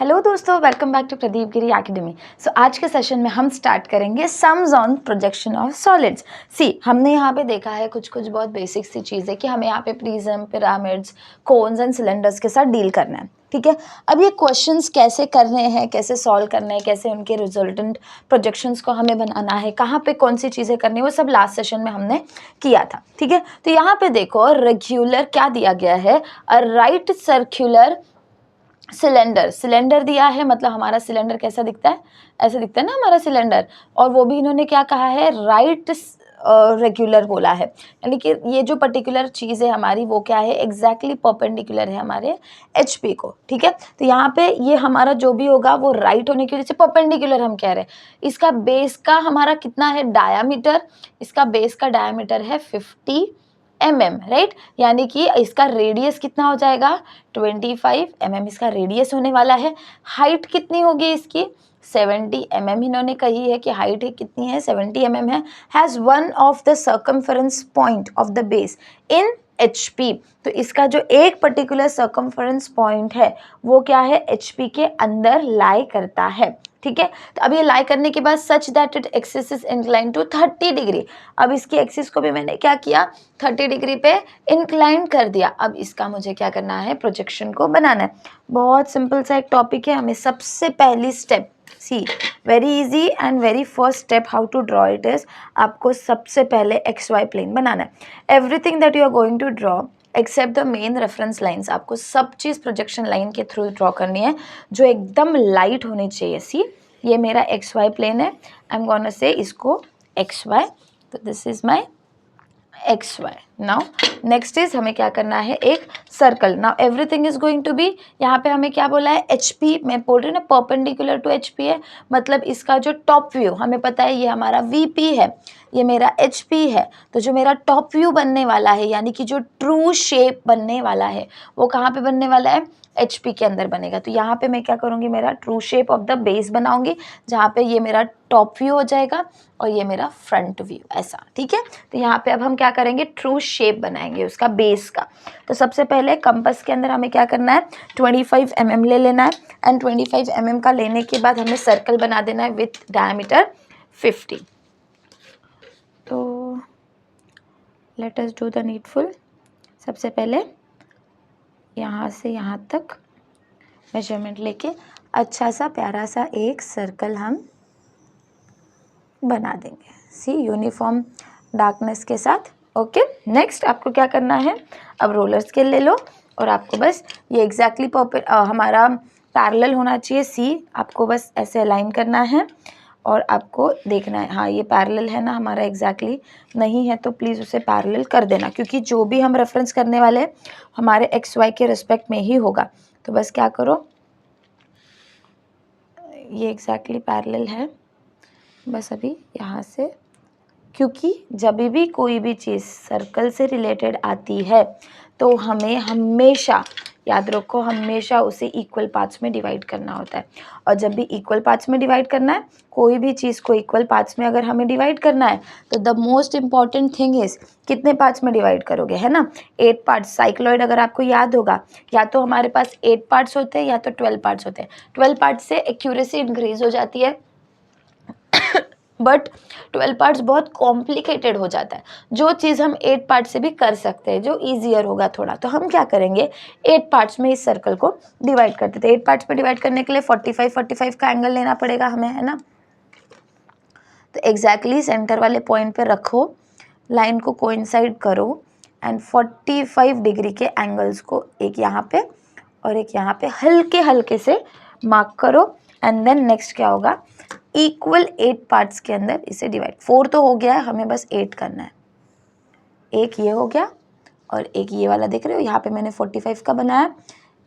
Hello दोस्तों, welcome back to Pradeep Giri academy. आज के सेशन में हम स्टार्ट करेंगे sums on projection of solids. हमने यहाँ पे देखा है कुछ बहुत बेसिक सी चीज़ें कि हमें यहाँ पे prism, pyramids, cones and cylinders के साथ डील करना है। ठीक है, अब ये क्वेश्चंस कैसे करने हैं, कैसे सॉल्व करने हैं, कैसे उनके रिजल्टेंट प्रोजेक्शंस को हमें बनाना है, कहाँ पे कौन सी चीज़ें करनी है, वो सब लास्ट सेशन में हमने किया था। ठीक है, तो यहाँ पे देखो रेगुलर क्या दिया गया है, अ राइट सर्क्यूलर सिलेंडर दिया है। मतलब हमारा सिलेंडर कैसा दिखता है, ऐसे दिखता है ना हमारा सिलेंडर। और वो भी इन्होंने क्या कहा है, राइट रेगुलर बोला है, यानी कि ये जो पर्टिकुलर चीज़ है हमारी वो क्या है, एग्जैक्टली परपेंडिकुलर है हमारे HP को। ठीक है, तो यहाँ पे ये हमारा जो भी होगा वो राइट होने की वजह से परपेंडिकुलर हम कह रहे हैं। इसका बेस का हमारा कितना है डायामीटर, इसका बेस का डायामीटर है 50 mm, राइट। यानी कि इसका रेडियस कितना हो जाएगा 25 mm इसका रेडियस होने वाला है। हाइट कितनी होगी इसकी 70 mm, इन्होंने कही है कि हाइट कितनी है 70 mm है। Has one of the circumference point of the base in HP। तो इसका जो एक पर्टिकुलर सर्कमफरेंस पॉइंट है वो क्या है, HP के अंदर लाई करता है। ठीक है, तो अब ये लाई करने के बाद such that it axis is incline to 30 degree. अब इसकी एक्सिस को भी मैंने क्या किया, 30 डिग्री पे इंक्लाइन कर दिया। अब इसका मुझे क्या करना है, प्रोजेक्शन को बनाना है। बहुत सिंपल सा एक टॉपिक है। हमें सबसे पहली step, very easy and very first step how to draw it is, आपको सबसे पहले XY प्लेन बनाना है। Everything that you are going to draw except the main reference lines, आपको सब चीज़ प्रोजेक्शन लाइन के थ्रू ड्रॉ करनी है जो एकदम लाइट होनी चाहिए। ये मेरा XY प्लेन है, आई एम गोना से इसको XY, तो this is my XY। Now next is हमें क्या करना है, एक circle. Now everything is going to be, यहाँ पे हमें क्या बोला है HP, मैं बोल रही हूँ ना परपेंडिकुलर टू HP है, मतलब इसका जो टॉप व्यू हमें पता है ये हमारा VP है, ये मेरा HP है। तो जो मेरा टॉप व्यू बनने वाला है, यानी कि जो ट्रू शेप बनने वाला है वो कहाँ पे बनने वाला है, HP के अंदर बनेगा। तो यहाँ पे मैं क्या करूँगी, मेरा true shape of the base बनाऊंगी, जहाँ पे ये मेरा टॉप व्यू हो जाएगा और ये मेरा फ्रंट व्यू, ऐसा। ठीक है, तो यहाँ पे अब हम क्या करेंगे, ट्रू शेप बनाएंगे उसका बेस का। तो सबसे पहले कंपास के अंदर हमें क्या करना है, 25 mm ले लेना है, एंड 25 mm का लेने के बाद हमें सर्कल बना देना है विथ डायमीटर 50। तो late us do the needful. सबसे पहले यहाँ से यहाँ तक मेजरमेंट लेके अच्छा सा प्यारा सा एक सर्कल हम बना देंगे, यूनिफॉर्म डार्कनेस के साथ। ओके, नेक्स्ट आपको क्या करना है, अब रोलर स्केल ले लो और आपको बस ये एग्जैक्टली हमारा पैरेलल होना चाहिए। आपको बस ऐसे अलाइन करना है और आपको देखना है, हाँ ये पैरेलल है ना हमारा, एग्जैक्टली नहीं है तो प्लीज़ उसे पैरेलल कर देना, क्योंकि जो भी हम रेफरेंस करने वाले हमारे XY के रिस्पेक्ट में ही होगा। तो बस क्या करो, ये एग्जैक्टली पैरेलल है, बस अभी यहाँ से, क्योंकि जब भी कोई भी चीज़ सर्कल से रिलेटेड आती है तो हमें हमेशा याद रखो, हमेशा उसे इक्वल पार्ट्स में डिवाइड करना होता है। और जब भी इक्वल पार्ट्स में डिवाइड करना है, कोई भी चीज़ को इक्वल पार्ट्स में अगर हमें डिवाइड करना है तो the most important thing is कितने पार्ट्स में डिवाइड करोगे, है ना, 8 पार्ट्स। साइक्लॉइड अगर आपको याद होगा, या तो हमारे पास 8 पार्ट्स होते हैं या तो 12 पार्ट्स होते हैं। 12 पार्ट्स से एक्यूरेसी इंक्रीज हो जाती है बट 12 पार्ट्स बहुत कॉम्प्लिकेटेड हो जाता है। जो चीज़ हम 8 पार्ट से भी कर सकते हैं, जो ईजियर होगा थोड़ा, तो हम क्या करेंगे, 8 पार्ट्स में इस सर्कल को डिवाइड कर देते हैं। 8 पार्ट्स में डिवाइड करने के लिए 45 का एंगल लेना पड़ेगा हमें, है ना। तो एग्जैक्टली सेंटर वाले पॉइंट पे रखो, लाइन को कोइंसाइड करो एंड 45 डिग्री के एंगल्स को एक यहाँ पे और एक यहाँ पे हल्के हल्के से मार्क करो। एंड देन नेक्स्ट क्या होगा, इक्वल 8 पार्ट्स के अंदर इसे डिवाइड, 4 तो हो गया है, हमें बस 8 करना है। एक ये हो गया और एक ये वाला, देख रहे हो यहाँ पे मैंने 45 का बनाया,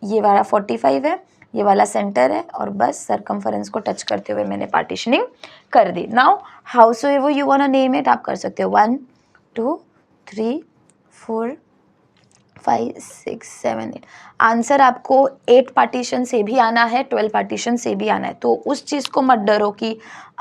ये वाला 45 है, ये वाला सेंटर है, और बस सरकमफरेंस को टच करते हुए मैंने पार्टीशनिंग कर दी। Now howsoever you want name it, आप कर सकते हो 1 2 3 4 5 6 7 8। आंसर आपको 8 पार्टीशन से भी आना है, 12 पार्टीशन से भी आना है। तो उस चीज़ को मत डरो कि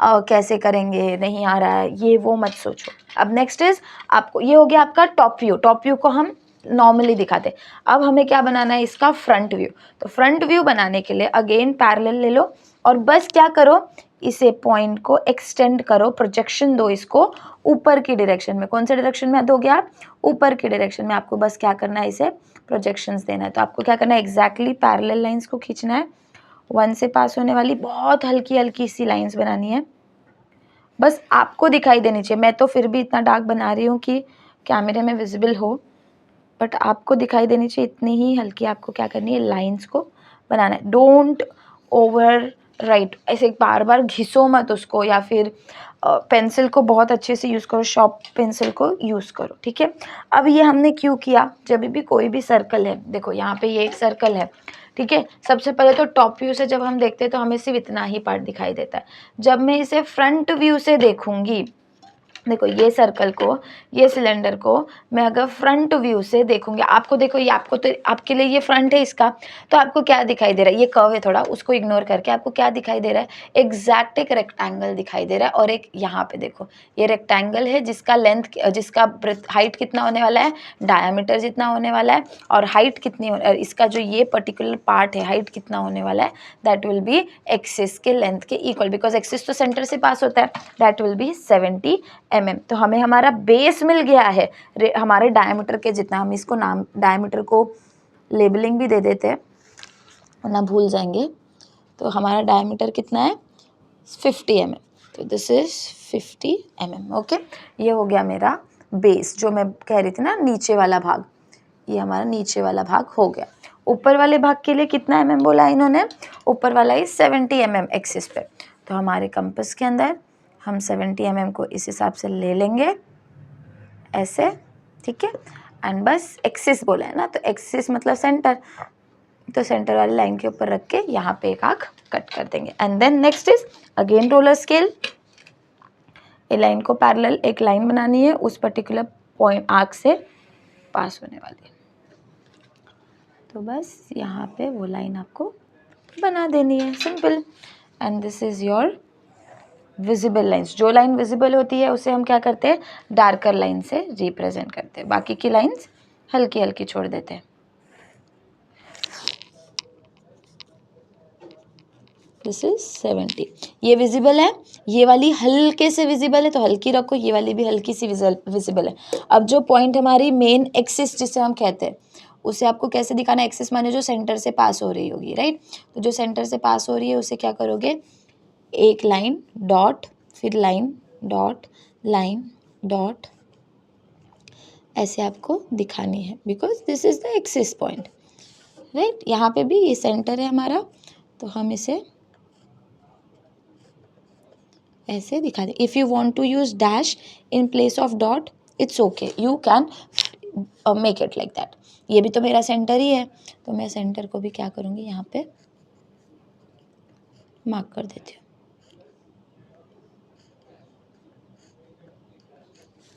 कैसे करेंगे, नहीं आ रहा है, ये वो मत सोचो। अब नेक्स्ट इज, आपको ये हो गया आपका टॉप व्यू। टॉप व्यू को हम नॉर्मली दिखाते। अब हमें क्या बनाना है, इसका फ्रंट व्यू। तो फ्रंट व्यू बनाने के लिए अगेन पैरेलल ले लो और बस क्या करो, इसे पॉइंट को एक्सटेंड करो, प्रोजेक्शन दो इसको ऊपर की डायरेक्शन में। कौन से डायरेक्शन में दोगे आप, ऊपर की डायरेक्शन में। आपको बस क्या करना है, इसे प्रोजेक्शंस देना है। तो आपको क्या करना है, एग्जैक्टली पैरेलल लाइंस को खींचना है, 1 से पास होने वाली बहुत हल्की हल्की सी लाइंस बनानी है, बस आपको दिखाई देनी चाहिए। मैं तो फिर भी इतना डार्क बना रही हूँ कि कैमरे में विजिबल हो, बट आपको दिखाई देनी चाहिए, इतनी ही हल्की आपको क्या करनी है, लाइंस को बनाना है। डोंट ओवर राइट, ऐसे बार बार घिसो मत उसको, या फिर पेंसिल को बहुत अच्छे से यूज़ करो, शॉर्प पेंसिल को यूज़ करो, ठीक है। अब ये हमने क्यों किया, जब भी कोई भी सर्कल है, देखो यहाँ पे ये एक सर्कल है, ठीक है। सबसे पहले तो टॉप व्यू से जब हम देखते हैं तो हमें सिर्फ इतना ही पार्ट दिखाई देता है। जब मैं इसे फ्रंट व्यू से देखूंगी, देखो ये सर्कल को, ये सिलेंडर को मैं अगर फ्रंट व्यू से देखूंगी, आपको देखो ये आपको तो आपके लिए ये फ्रंट है इसका, तो आपको क्या दिखाई दे रहा है, ये कर्व है थोड़ा, उसको इग्नोर करके आपको क्या दिखाई दे रहा है, एग्जैक्ट एक रेक्टेंगल दिखाई दे रहा है। और एक यहाँ पे देखो ये रेक्टेंगल है जिसका लेंथ, जिसका हाइट कितना होने वाला है, डायामीटर जितना होने वाला है, और हाइट कितनी इसका जो ये पर्टिकुलर पार्ट है, हाइट कितना होने वाला है, दैट विल बी एक्सिस के लेंथ के इक्वल, बिकॉज एक्सिस तो सेंटर से पास होता है, दैट विल बी 70 mm। तो हमें हमारा बेस मिल गया है हमारे डायमीटर के जितना। हम इसको नाम, डायमीटर को लेबलिंग भी दे देते हैं वरना भूल जाएंगे। तो हमारा डायमीटर कितना है, 50 mm। तो दिस इज 50 mm, ओके। ये हो गया मेरा बेस, जो मैं कह रही थी ना नीचे वाला भाग, ये हमारा नीचे वाला भाग हो गया। ऊपर वाले भाग के लिए कितना mm बोला इन्होंने, ऊपर वाला ही 70 mm एक्सिस पे। तो हमारे कंपास के अंदर हम 70 mm को इस हिसाब से ले लेंगे ऐसे, ठीक है। एंड बस एक्सिस बोला है ना, तो एक्सिस मतलब सेंटर, तो सेंटर वाली लाइन के ऊपर रख के यहाँ पे एक आर्क कट कर देंगे। And then next is again roller scale. ये लाइन को पैरेलल एक लाइन बनानी है उस पर्टिकुलर पॉइंट आर्क से पास होने वाली, तो बस यहाँ पे वो लाइन आपको बना देनी है, simple. And this is your visible lines. जो लाइन विजिबल होती है उसे हम क्या करते हैं, डार्कर लाइन से रिप्रेजेंट करते हैं, बाकी की लाइंस हल्की हल्की छोड़ देते हैं। दिस इज 70, ये विजिबल है, ये वाली हल्के से विजिबल है तो हल्की रखो, ये वाली भी हल्की सी विजिबल है। अब जो पॉइंट हमारी मेन एक्सिस जिसे हम कहते हैं, उसे आपको कैसे दिखाना है, एक्सिस माने जो सेंटर से पास हो रही होगी, राइट। तो जो सेंटर से पास हो रही है उसे क्या करोगे, एक लाइन डॉट, फिर लाइन डॉट, लाइन डॉट, ऐसे आपको दिखानी है, because this is the axis point, right. यहाँ पे भी ये सेंटर है हमारा, तो हम इसे ऐसे दिखा दें। If you want to use dash in place of dot, it's okay, you can make it like that. ये भी तो मेरा सेंटर ही है, तो मैं सेंटर को भी क्या करूँगी, यहाँ पे मार्क कर देती हूँ,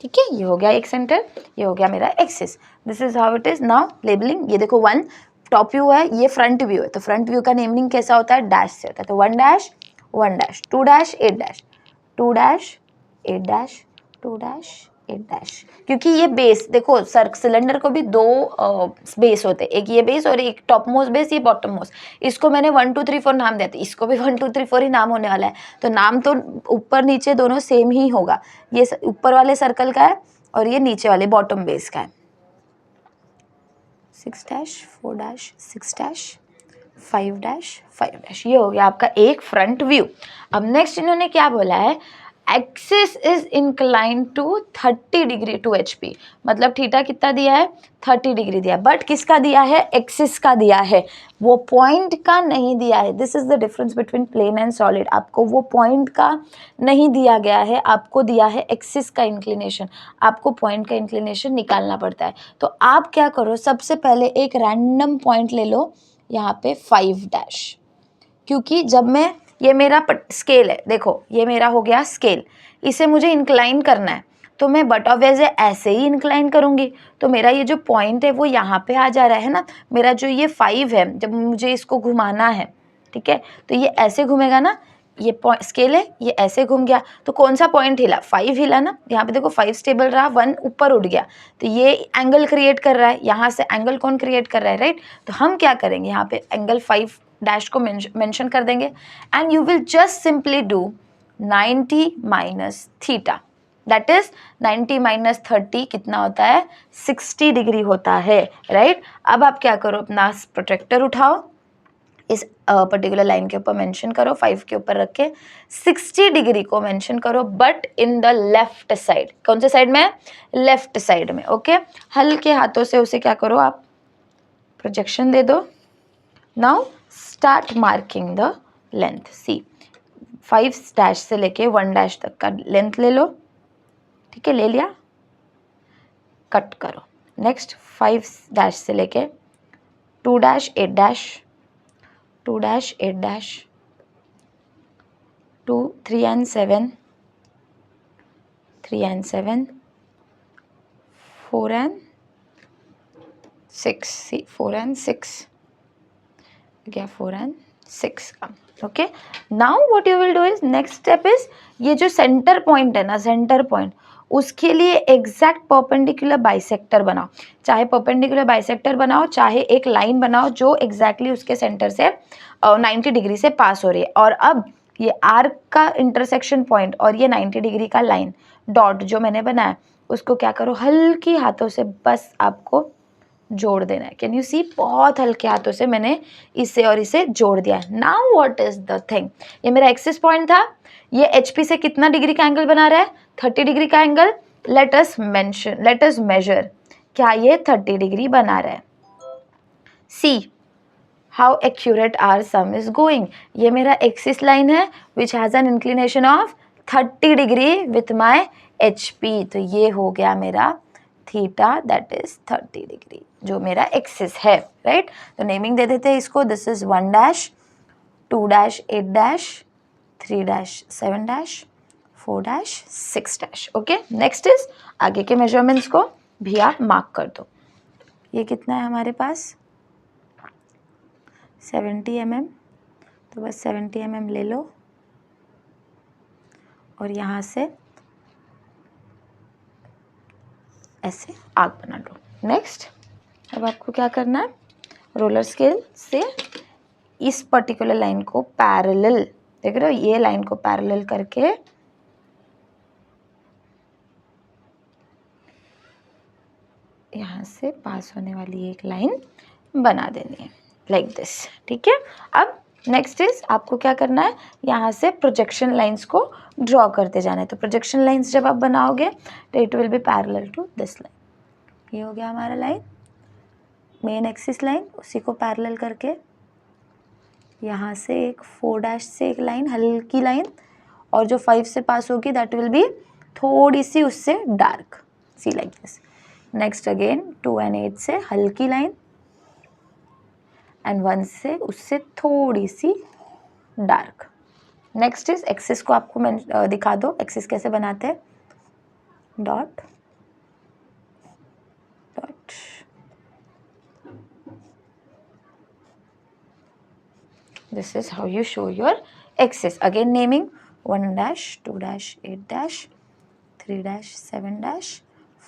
ठीक है। ये हो गया एक सेंटर, ये हो गया मेरा axis. This is how it is now labelling. ये देखो 1 टॉप व्यू है, ये फ्रंट व्यू है, तो फ्रंट व्यू का नेमिंग कैसा होता है, डैश से होता है। तो 1 dash 1 dash, 2 dash 8 dash, 2 dash 8 dash, 2 dash 8 dash. क्योंकि ये बेस देखो, सिलेंडर को भी 2 बेस होते हैं, एक ये बेस और एक टॉप मोस्ट बेस, ये बॉटम मोस्ट। इसको मैंने 1 2 3 4 नाम दिया था, इसको भी 1 2 3 4 ही नाम होने वाला है। तो नाम तो ऊपर नीचे दोनों सेम ही होगा। ये ऊपर वाले सर्कल का है और ये नीचे वाले बॉटम बेस का है। 6 dash 4 dash 6 dash 5 dash 5 dash, ये हो गया आपका एक फ्रंट व्यू। अब नेक्स्ट इन्होंने क्या बोला है, axis is incline to 30 degree to HP, मतलब थीटा कितना दिया है, 30 डिग्री दिया है, बट किसका दिया है, एक्सिस का दिया है, वो पॉइंट का नहीं दिया है। This is the difference between plane and solid. आपको वो पॉइंट का नहीं दिया गया है, आपको दिया है एक्सिस का इंक्लिनेशन, आपको पॉइंट का इंक्लिनेशन निकालना पड़ता है। तो आप क्या करो, सबसे पहले एक रैंडम पॉइंट ले लो यहाँ पे 5 डैश, क्योंकि जब मैं, ये मेरा स्केल है, देखो ये मेरा हो गया स्केल, इसे मुझे इंक्लाइन करना है, तो मैं बट ऑफ वैसे ऐसे ही इंक्लाइन करूँगी, तो मेरा ये जो पॉइंट है वो यहाँ पे आ जा रहा है ना। मेरा जो ये 5 है, जब मुझे इसको घुमाना है, ठीक है, तो ये ऐसे घूमेगा ना, ये पॉइंट स्केल है, ये ऐसे घूम गया तो कौन सा पॉइंट हिला, 5 हिला ना, यहाँ पे देखो 5 स्टेबल रहा, 1 ऊपर उठ गया, तो ये एंगल क्रिएट कर रहा है, यहाँ से एंगल कौन क्रिएट कर रहा है, राइट। तो हम क्या करेंगे, यहाँ पे एंगल 5 डैश को मेंशन कर देंगे and you will just simply do 90 minus theta, that is 90 minus 30 कितना होता है, 60 डिग्री होता है, राइट। अब आप क्या करो, अपना प्रोट्रैक्टर उठाओ, इस पर्टिकुलर लाइन के ऊपर मेंशन करो, 5 के ऊपर रख के 60 डिग्री को मेंशन करो, but in the left side. कौन से साइड में, लेफ्ट साइड में, ओके। हल्के हाथों से उसे क्या करो, आप प्रोजेक्शन दे दो। Now start marking the length, see 5 dash से लेके 1 डैश तक का लेंथ ले लो, ठीक है, ले लिया, कट करो। नेक्स्ट 5 डैश से लेके 2 dash 8 dash 2 dash 8 dash 2 3 and 7 3 and 7 4 and 6, see 4 and 6 गया, 4 and 6 का, okay. Now what you will do is, next step is, ये जो सेंटर पॉइंट है ना, सेंटर पॉइंट, उसके लिए एग्जैक्ट परपेंडिकुलर बाइसेक्टर बनाओ, चाहे परपेंडिकुलर बाइसेक्टर बनाओ, चाहे एक लाइन बनाओ जो एग्जैक्टली उसके सेंटर से 90 डिग्री से पास हो रही है। और अब ये आर्क का इंटरसेक्शन पॉइंट और ये 90 डिग्री का लाइन डॉट जो मैंने बनाया, उसको क्या करो, हल्की हाथों से बस आपको जोड़ देना है। कैन यू सी, बहुत हल्के हाथों से मैंने इसे और इसे जोड़ दिया है। Now what is the thing, ये मेरा एक्सिस पॉइंट था, ये एचपी से कितना डिग्री का एंगल बना रहा है, 30 डिग्री का एंगल। लेट अस मेजर, क्या ये 30 डिग्री बना रहा है। See how accurate our sum is going, ये मेरा एक्सिस लाइन है which has an inclination of 30 degree with my HP, तो ये हो गया मेरा थीटा, दैट इज 30 डिग्री, जो मेरा एक्सिस है, राइट। तो नेमिंग दे देते हैं इसको, this is 1 dash 2 dash 8 dash 3 dash 7 dash 4 dash 6 dash, okay. Next is, आगे के मेजरमेंट्स को भी आप मार्क कर दो। ये कितना है हमारे पास, 70 mm, तो बस 70 mm ले लो और यहाँ से ऐसे आग बना लो। नेक्स्ट, अब आपको क्या करना है, रोलर स्केल से इस पर्टिकुलर लाइन को पैरेलल, देख रहे हो, ये लाइन को पैरेलल करके यहाँ से पास होने वाली एक लाइन बना देनी है, लाइक दिस, ठीक है। अब नेक्स्ट इज, आपको क्या करना है, यहाँ से प्रोजेक्शन लाइंस को ड्रॉ करते जाना है। तो प्रोजेक्शन लाइंस जब आप बनाओगे तो it will be parallel to this line, ये हो गया हमारा लाइन, मेन एक्सिस लाइन, उसी को पैरेलल करके यहाँ से एक 4 डैश से एक लाइन, हल्की लाइन, और जो 5 से पास होगी दैट विल बी थोड़ी सी उससे dark, see like this. Next again 2 and 8 से हल्की लाइन एंड 1 से उससे थोड़ी सी डार्क। नेक्स्ट इज, एक्सिस को आपको दिखा दो, एक्सिस कैसे बनाते हैं, dot dot, this is how you show your axis. Again naming 1 dash 2 dash 8 dash 3 dash 7 dash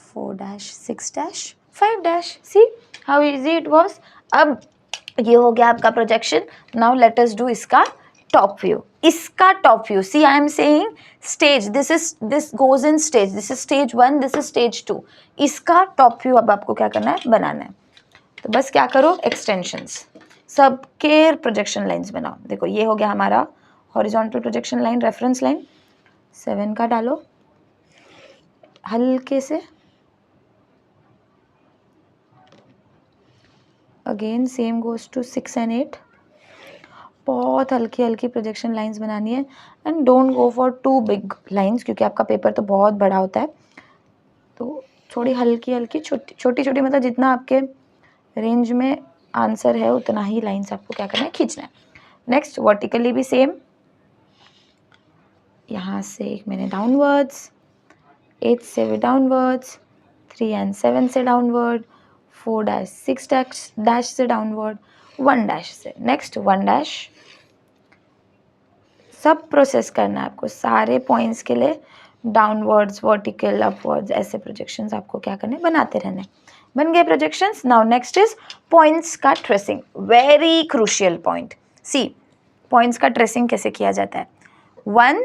4 dash 6 dash 5 dash, see how easy it was। अब ये हो गया आपका projection. Now let us do इसका टॉप व्यू, इसका top view, see I am saying stage, this goes in stage, this is stage 1, this is stage 2, इसका top view अब आपको क्या करना है, बनाना है। तो बस क्या करो, एक्सटेंशंस, सबके प्रोजेक्शन लाइंस बनाओ। देखो ये हो गया हमारा horizontal projection line, reference line 7 का डालो हल्के से, again same goes to 6 and 8, बहुत हल्की हल्की प्रोजेक्शन लाइंस बनानी है and don't go for too big lines, क्योंकि आपका पेपर तो बहुत बड़ा होता है, तो थोड़ी हल्की हल्की छोटी छोटी मतलब जितना आपके रेंज में आंसर है उतना ही लाइंस आपको क्या करना है, खींचना है। नेक्स्ट वर्टिकली भी सेम, यहाँ से एक मैंने डाउनवर्ड्स, 8 से भी डाउनवर्ड्स, 3 and 7 से डाउनवर्ड, 4 dash 6 डैश से डाउनवर्ड, 1 डैश से। नेक्स्ट 1 डैश सब प्रोसेस करना है आपको, सारे पॉइंट्स के लिए डाउनवर्ड्स, वर्टिकल, अपवर्ड्स, ऐसे प्रोजेक्शंस आपको क्या करने, बनाते रहने। बन गए projections. Now next is points का ट्रेसिंग, वेरी क्रूशियल पॉइंट। सी पॉइंट्स का ट्रेसिंग कैसे किया जाता है। 1,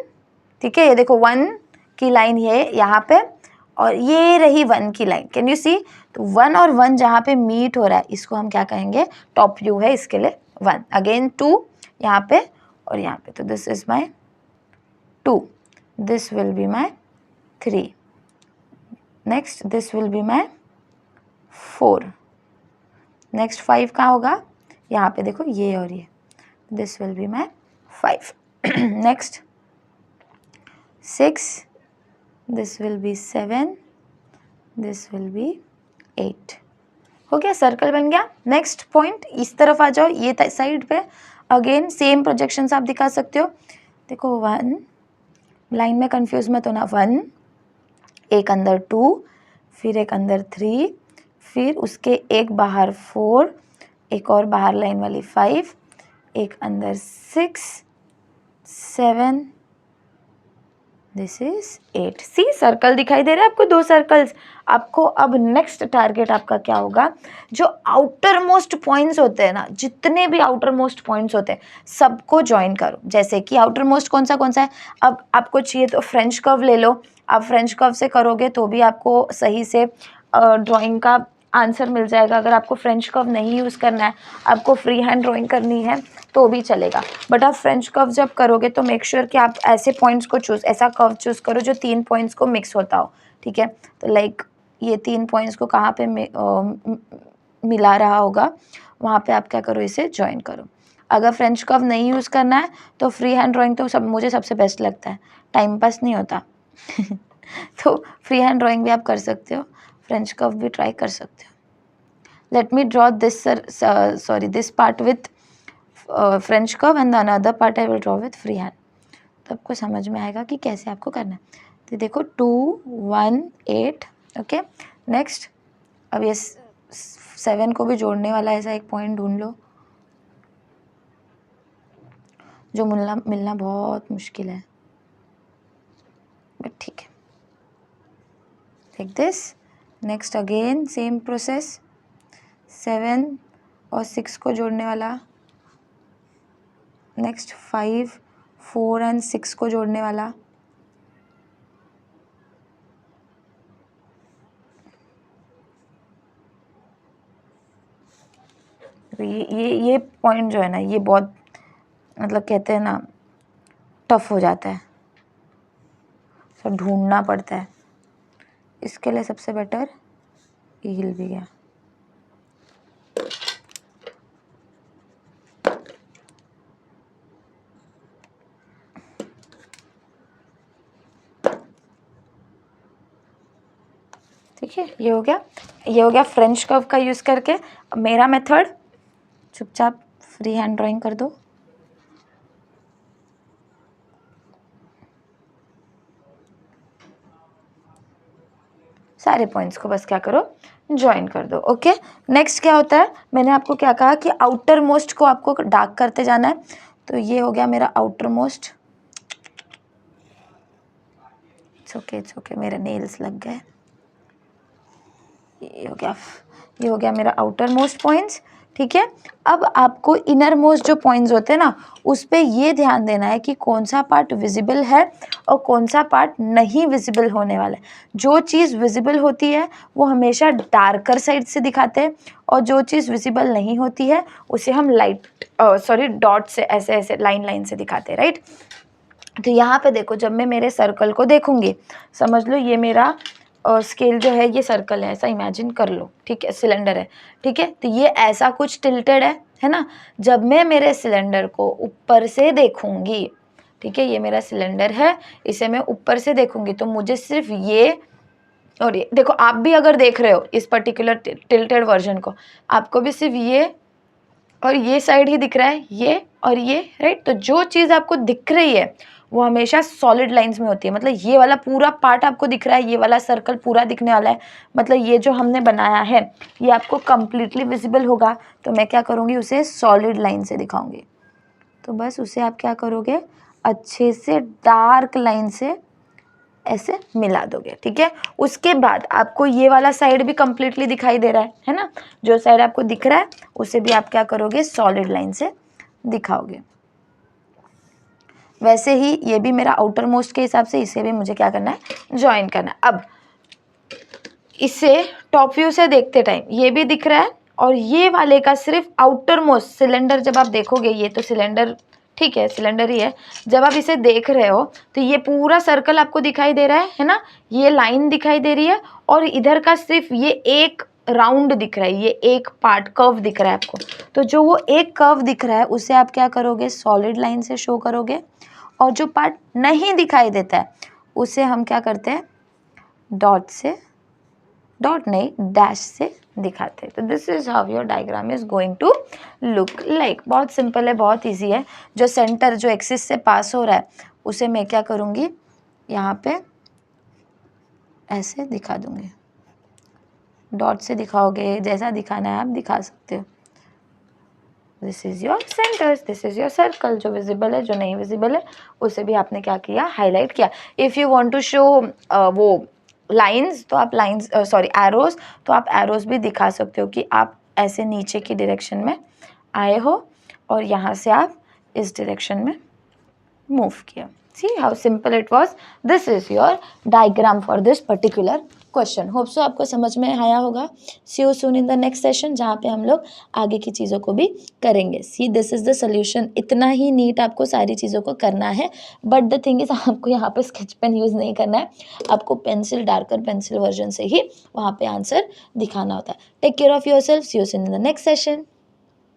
ठीक है, ये देखो 1 की लाइन ये यहाँ पे और ये रही 1 की लाइन, कैन यू सी। तो 1 और 1 जहाँ पे मीट हो रहा है इसको हम क्या कहेंगे, टॉप व्यू है इसके लिए 1, अगेन 2 यहाँ पे और यहाँ पे, तो this is my 2, this will be my 3, next this will be my 4, next 5 कहाँ होगा, यहाँ पे देखो ये और ये, this will be my 5, next 6, this will be 7, this will be 8। हो गया, सर्कल बन गया। नेक्स्ट पॉइंट इस तरफ आ जाओ, ये साइड पे अगेन सेम प्रोजेक्शंस आप दिखा सकते हो। देखो 1, लाइन में कंफ्यूज मत होना, 1, एक अंदर 2, फिर एक अंदर 3, फिर उसके एक बाहर 4, एक और बाहर लाइन वाली 5, एक अंदर 6, 7, दिस इज 8। सी सर्कल दिखाई दे रहा है आपको, 2 सर्कल्स। आपको अब नेक्स्ट टारगेट आपका क्या होगा, जो आउटर मोस्ट पॉइंट्स होते हैं ना, जितने भी आउटर मोस्ट पॉइंट्स होते हैं सबको ज्वाइन करो। जैसे कि आउटर मोस्ट कौन सा है, अब आपको चाहिए तो फ्रेंच कर्व ले लो, आप फ्रेंच कर्व से करोगे तो भी आपको सही से ड्राइंग का आंसर मिल जाएगा। अगर आपको फ्रेंच कर्व नहीं यूज़ करना है, आपको फ्री हैंड ड्राइंग करनी है तो भी चलेगा, बट आप फ्रेंच कर्व जब करोगे तो मेक श्योर कि आप ऐसे पॉइंट्स को ऐसा कर्व चूज़ करो जो 3 पॉइंट्स को मिक्स होता हो, ठीक है। तो लाइक ये 3 पॉइंट्स को कहाँ पे मिला रहा होगा, वहाँ पे आप क्या करो, इसे ज्वाइन करो। अगर फ्रेंच कर्व नहीं यूज़ करना है तो फ्री हैंड ड्राइंग तो मुझे सबसे बेस्ट लगता है, टाइम पास नहीं होता तो फ्री हैंड ड्राइंग भी आप कर सकते हो, फ्रेंच कर्व भी ट्राई कर सकते हो। Let me draw this this part with French curve and the another part I will draw with free hand, तो आपको समझ में आएगा कि कैसे आपको करना है। तो देखो 2, 1, 8, ओके। नेक्स्ट अब ये 7 को भी जोड़ने वाला ऐसा एक पॉइंट ढूंढ लो जो मिलना बहुत मुश्किल है, बट ठीक है, like this. Next again same process, 7 और 6 को जोड़ने वाला, नेक्स्ट 5, 4 एंड 6 को जोड़ने वाला, तो ये पॉइंट जो है ना, ये बहुत मतलब कहते हैं ना टफ हो जाता है, सब ढूंढना पड़ता है। इसके लिए सबसे बेटर ये हिल भी गया। ठीक है, ये हो गया फ्रेंच कर्व का यूज़ करके। अब मेरा मेथड, चुपचाप फ्री हैंड ड्राइंग कर दो। सारे पॉइंट्स को बस क्या करो, ज्वाइन कर दो, ओके। नेक्स्ट क्या होता है, मैंने आपको क्या कहा कि आउटर मोस्ट को आपको डार्क करते जाना है, तो ये हो गया मेरा आउटर मोस्ट। इट्स ओके, मेरे नेल्स लग गए। ये हो गया मेरा आउटर मोस्ट पॉइंट्स, ठीक है। अब आपको इनर मोस्ट जो पॉइंट्स होते हैं ना, उस पे ये ध्यान देना है कि कौन सा पार्ट विजिबल है और कौन सा पार्ट नहीं विजिबल होने वाला है। जो चीज़ विजिबल होती है वो हमेशा डार्कर साइड से दिखाते हैं, और जो चीज़ विजिबल नहीं होती है उसे हम डॉट से, ऐसे लाइन से दिखाते हैं, राइट। तो यहाँ पे देखो, जब मैं मेरे सर्कल को देखूंगी, समझ लो ये मेरा स्केल जो है ये सर्कल है, ऐसा इमेजिन कर लो, ठीक है, सिलेंडर है, ठीक है। तो ये ऐसा कुछ टिल्टेड है ना। जब मैं मेरे सिलेंडर को ऊपर से देखूंगी, ठीक है, ये मेरा सिलेंडर है, इसे मैं ऊपर से देखूंगी तो मुझे सिर्फ ये और ये, देखो आप भी अगर देख रहे हो इस पर्टिकुलर टिल्टेड वर्जन को, आपको भी सिर्फ ये और ये साइड ही दिख रहा है, ये और ये, राइट। तो जो चीज़ आपको दिख रही है वो हमेशा सॉलिड लाइंस में होती है, मतलब ये वाला पूरा पार्ट आपको दिख रहा है, ये वाला सर्कल पूरा दिखने वाला है, मतलब ये जो हमने बनाया है ये आपको कंप्लीटली विजिबल होगा। तो मैं क्या करूँगी, उसे सॉलिड लाइन से दिखाऊंगी। तो बस उसे आप क्या करोगे, अच्छे से डार्क लाइन से ऐसे मिला दोगे, ठीक है। उसके बाद आपको ये वाला साइड भी कंप्लीटली दिखाई दे रहा है ना, जो साइड आपको दिख रहा है उसे भी आप क्या करोगे, सॉलिड लाइन से दिखाओगे। वैसे ही ये भी मेरा आउटर मोस्ट के हिसाब से इसे भी मुझे क्या करना है, ज्वाइन करना है। अब इसे टॉप व्यू से देखते टाइम ये भी दिख रहा है और ये वाले का सिर्फ आउटर मोस्ट सिलेंडर जब आप देखोगे, ये तो सिलेंडर ठीक है, सिलेंडर ही है, जब आप इसे देख रहे हो तो ये पूरा सर्कल आपको दिखाई दे रहा है ना, ये लाइन दिखाई दे रही है और इधर का सिर्फ ये एक राउंड दिख रहा है, ये एक पार्ट कर्व दिख रहा है आपको। तो जो वो एक कर्व दिख रहा है उसे आप क्या करोगे, सॉलिड लाइन से शो करोगे, और जो पार्ट नहीं दिखाई देता है उसे हम क्या करते हैं, डॉट से, डॉट नहीं डैश से दिखाते हैं। तो this is how your diagram is going to look like. बहुत सिंपल है, बहुत इजी है। जो सेंटर जो एक्सिस से पास हो रहा है उसे मैं क्या करूँगी, यहाँ पे ऐसे दिखा दूँगी, डॉट से दिखाओगे, जैसा दिखाना है आप दिखा सकते हो। This is your centres, this is your circle. जो विजिबल है, जो नहीं विजिबल है उसे भी आपने क्या किया, हाईलाइट किया। If you want to show वो लाइंस तो आप लाइंस सॉरी एरोज, तो आप एरोज भी दिखा सकते हो कि आप ऐसे नीचे की डायरेक्शन में आए हो और यहाँ से आप इस डायरेक्शन में मूव किया। See how simple it was. This is your diagram for this particular question. Hope so आपको समझ में आया होगा. See you soon in the next session जहाँ पे हम लोग आगे की चीज़ों को भी करेंगे. See this is the solution. इतना ही नीट आपको सारी चीज़ों को करना है, but the thing is आपको यहाँ पे स्केच पेन यूज़ नहीं करना है, आपको पेंसिल, डार्कर पेंसिल वर्जन से ही वहाँ पे आंसर दिखाना होता है. Take care of yourself. See you soon in the next session.